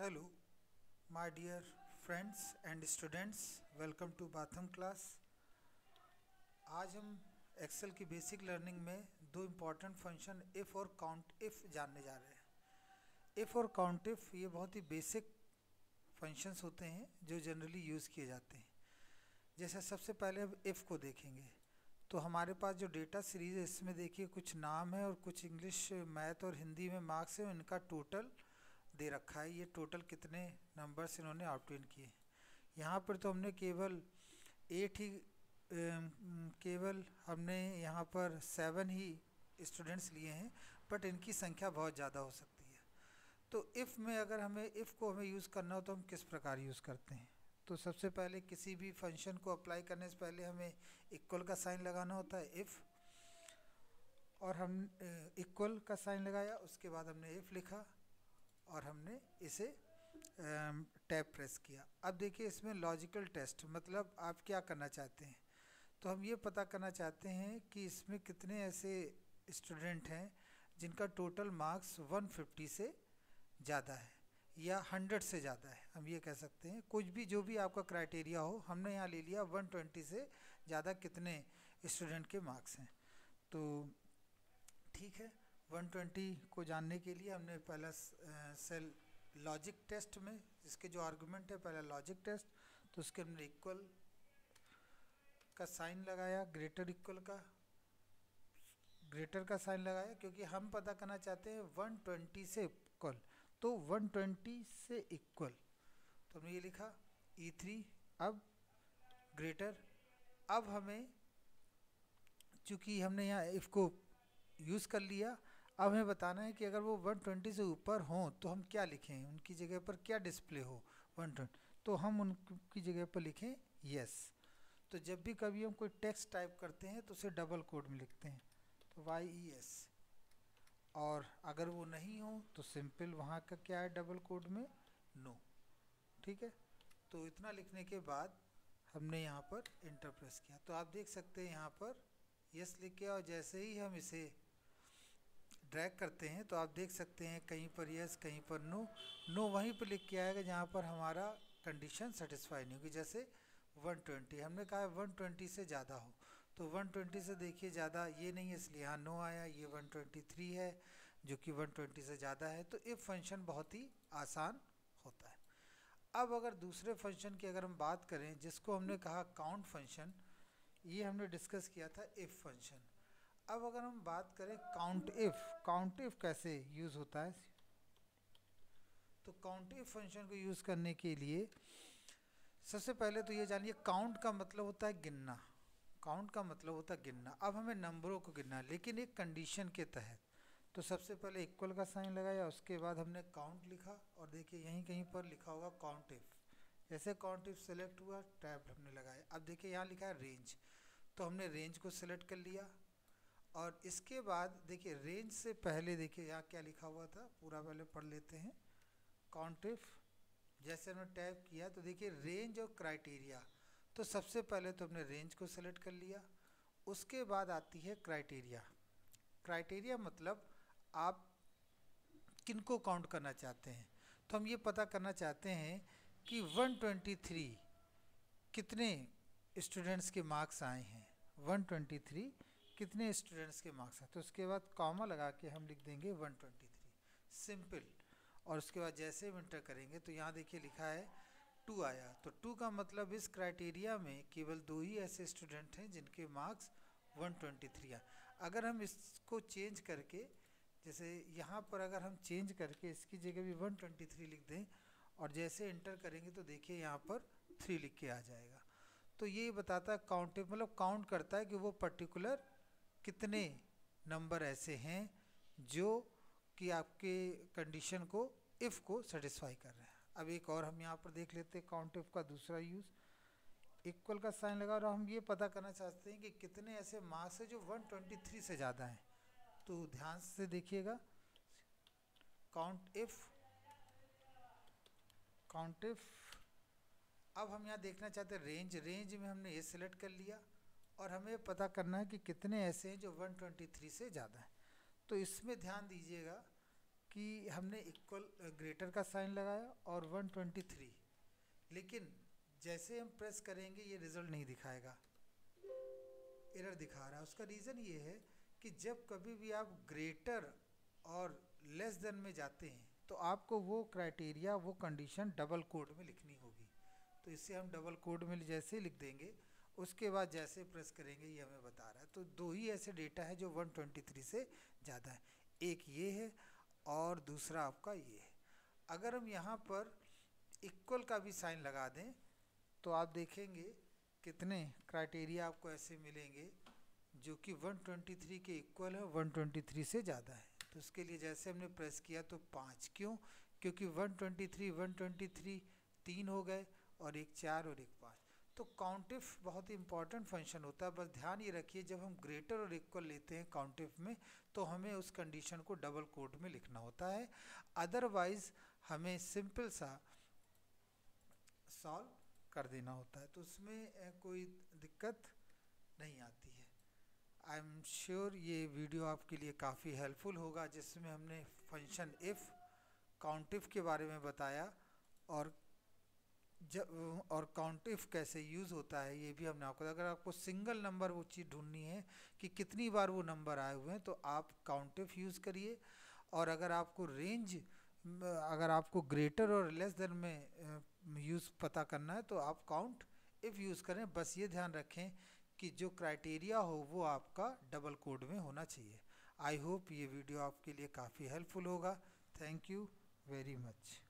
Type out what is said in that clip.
Hello, my dear friends and students, welcome to Batham class. आज हम Excel की basic learning में दो इम्पॉर्टेंट फंक्शन इफ़ और काउंट इफ़ जानने जा रहे हैं। इफ़ और काउंट इफ़ ये बहुत ही बेसिक फंक्शंस होते हैं जो जनरली यूज़ किए जाते हैं। जैसे सबसे पहले अब इफ़ को देखेंगे तो हमारे पास जो डेटा सीरीज है इसमें देखिए कुछ नाम है और कुछ इंग्लिश मैथ और हिंदी में मार्क्स है, इनका टोटल दे रखा है। ये टोटल कितने नंबर्स इन्होंने ऑब्टेन किए। यहाँ पर तो हमने केवल हमने यहाँ पर 7 ही स्टूडेंट्स लिए हैं, बट इनकी संख्या बहुत ज़्यादा हो सकती है। तो इफ़ में अगर हमें इफ़ को हमें यूज़ करना हो तो हम किस प्रकार यूज़ करते हैं। तो सबसे पहले किसी भी फंक्शन को अप्लाई करने से पहले हमें इक्वल का साइन लगाना होता है इफ़, और हम इक्वल का साइन लगाया, उसके बाद हमने इफ़ लिखा और हमने इसे टैब प्रेस किया। अब देखिए इसमें लॉजिकल टेस्ट मतलब आप क्या करना चाहते हैं। तो हम ये पता करना चाहते हैं कि इसमें कितने ऐसे स्टूडेंट हैं जिनका टोटल मार्क्स 150 से ज़्यादा है या 100 से ज़्यादा है। हम ये कह सकते हैं कुछ भी जो भी आपका क्राइटेरिया हो, हमने यहाँ ले लिया 120 से ज़्यादा कितने स्टूडेंट के मार्क्स हैं। तो ठीक है, 120 को जानने के लिए हमने पहला सेल लॉजिक टेस्ट में जिसके जो आर्गुमेंट है पहला लॉजिक टेस्ट, तो उसके हमने इक्वल का साइन लगाया, ग्रेटर का साइन लगाया, क्योंकि हम पता करना चाहते हैं 120 से इक्वल। तो 120 से इक्वल तो हमने ये लिखा E3, अब ग्रेटर। अब हमें चूँकि हमने यहाँ इफ़ को यूज़ कर लिया, अब हमें बताना है कि अगर वो 120 से ऊपर हों तो हम क्या लिखें, उनकी जगह पर क्या डिस्प्ले हो 120। तो हम उनकी जगह पर लिखें यस। तो जब भी कभी हम कोई टेक्स्ट टाइप करते हैं तो उसे डबल कोड में लिखते हैं, तो YES। और अगर वो नहीं हो तो सिंपल वहाँ का क्या है डबल कोड में नो। ठीक है, तो इतना लिखने के बाद हमने यहाँ पर इंटर प्रेस किया। तो आप देख सकते हैं यहाँ पर यस लिख के, और जैसे ही हम इसे ड्रैग करते हैं तो आप देख सकते हैं कहीं पर यस कहीं पर नो। नो वहीं पर लिख के आएगा जहाँ पर हमारा कंडीशन सेटिस्फाई नहीं होगी। जैसे 120 हमने कहा है 120 से ज़्यादा हो, तो 120 से देखिए ज़्यादा ये नहीं है इसलिए यहाँ नो आया। ये 123 है जो कि 120 से ज़्यादा है। तो इफ़ फंक्शन बहुत ही आसान होता है। अब अगर दूसरे फंक्शन की अगर हम बात करें जिसको हमने कहा काउंट फंक्शन, ये हमने डिस्कस किया था इफ़ फंक्शन। अब अगर हम बात करें काउंट इफ कैसे यूज़ होता है, तो काउंट इफ फंक्शन को यूज़ करने के लिए सबसे पहले तो ये जानिए काउंट का मतलब होता है गिनना। काउंट का मतलब होता है गिनना। अब हमें नंबरों को गिनना है लेकिन एक कंडीशन के तहत। तो सबसे पहले इक्वल का साइन लगाया, उसके बाद हमने काउंट लिखा, और देखिए यहीं कहीं पर लिखा होगा काउंट इफ। जैसे काउंट इफ सेलेक्ट हुआ टैब हमने लगाया। अब देखिए यहाँ लिखा है रेंज, तो हमने रेंज को सिलेक्ट कर लिया। और इसके बाद देखिए रेंज से पहले देखिए यहाँ क्या लिखा हुआ था, पूरा पहले पढ़ लेते हैं। काउंट इफ जैसे हमने टैप किया तो देखिए रेंज और क्राइटेरिया। तो सबसे पहले तो हमने रेंज को सेलेक्ट कर लिया, उसके बाद आती है क्राइटेरिया। क्राइटेरिया मतलब आप किनको काउंट करना चाहते हैं। तो हम ये पता करना चाहते हैं कि 123 कितने स्टूडेंट्स के मार्क्स आए हैं, 123 कितने स्टूडेंट्स के मार्क्स हैं। तो उसके बाद कॉमा लगा के हम लिख देंगे 123 सिंपल। और उसके बाद जैसे हम इंटर करेंगे तो यहाँ देखिए लिखा है 2 आया। तो 2 का मतलब इस क्राइटेरिया में केवल 2 ही ऐसे स्टूडेंट हैं जिनके मार्क्स 123 आए। अगर हम इसको चेंज करके, जैसे यहाँ पर अगर हम चेंज करके इसकी जगह भी 123 लिख दें और जैसे इंटर करेंगे तो देखिए यहाँ पर 3 लिख के आ जाएगा। तो ये बताता है काउंट मतलब काउंट करता है कि वो पर्टिकुलर कितने नंबर ऐसे हैं जो कि आपके कंडीशन को इफ़ को सेटिस्फाई कर रहे हैं। अब एक और हम यहाँ पर देख लेते हैं काउंट इफ का दूसरा यूज़। इक्वल का साइन लगा और हम ये पता करना चाहते हैं कि कितने ऐसे मार्क्स हैं जो 123 से ज़्यादा हैं। तो ध्यान से देखिएगा काउंट इफ। अब हम यहाँ देखना चाहते हैं रेंज में हमने ये सिलेक्ट कर लिया और हमें पता करना है कि कितने ऐसे हैं जो 123 से ज़्यादा हैं। तो इसमें ध्यान दीजिएगा कि हमने इक्वल ग्रेटर का साइन लगाया और 123, लेकिन जैसे हम प्रेस करेंगे ये रिजल्ट नहीं दिखाएगा, एरर दिखा रहा है। उसका रीज़न ये है कि जब कभी भी आप ग्रेटर और लेस देन में जाते हैं तो आपको वो क्राइटेरिया, वो कंडीशन डबल कोड में लिखनी होगी। तो इससे हम डबल कोड में जैसे लिख देंगे, उसके बाद जैसे प्रेस करेंगे ये हमें बता रहा है। तो दो ही ऐसे डेटा है जो 123 से ज़्यादा है, एक ये है और दूसरा आपका ये है। अगर हम यहाँ पर इक्वल का भी साइन लगा दें तो आप देखेंगे कितने क्राइटेरिया आपको ऐसे मिलेंगे जो कि 123 के इक्वल है, 123 से ज़्यादा है। तो उसके लिए जैसे हमने प्रेस किया तो 5, क्यों? क्योंकि 123 3 हो गए और एक 4 और एक 5। तो काउंटिफ बहुत ही इंपॉर्टेंट फंक्शन होता है। बस ध्यान ये रखिए जब हम ग्रेटर और इक्वल लेते हैं काउंटिफ में तो हमें उस कंडीशन को डबल कोड में लिखना होता है, अदरवाइज हमें सिंपल सा सॉल्व कर देना होता है, तो उसमें कोई दिक्कत नहीं आती है। आई एम श्योर ये वीडियो आपके लिए काफ़ी हेल्पफुल होगा, जिसमें हमने फंक्शन इफ़, काउंटिफ के बारे में बताया और काउंटिफ कैसे यूज़ होता है ये भी हमने आपको। अगर आपको सिंगल नंबर वो चीज़ ढूंढनी है कि कितनी बार वो नंबर आए हुए हैं तो आप काउंटिफ यूज़ करिए, और अगर आपको रेंज, अगर आपको ग्रेटर और लेस देन में यूज़ पता करना है तो आप काउंट इफ़ यूज़ करें। बस ये ध्यान रखें कि जो क्राइटेरिया हो वो आपका डबल कोड में होना चाहिए। आई होप ये वीडियो आपके लिए काफ़ी हेल्पफुल होगा। Thank you very much.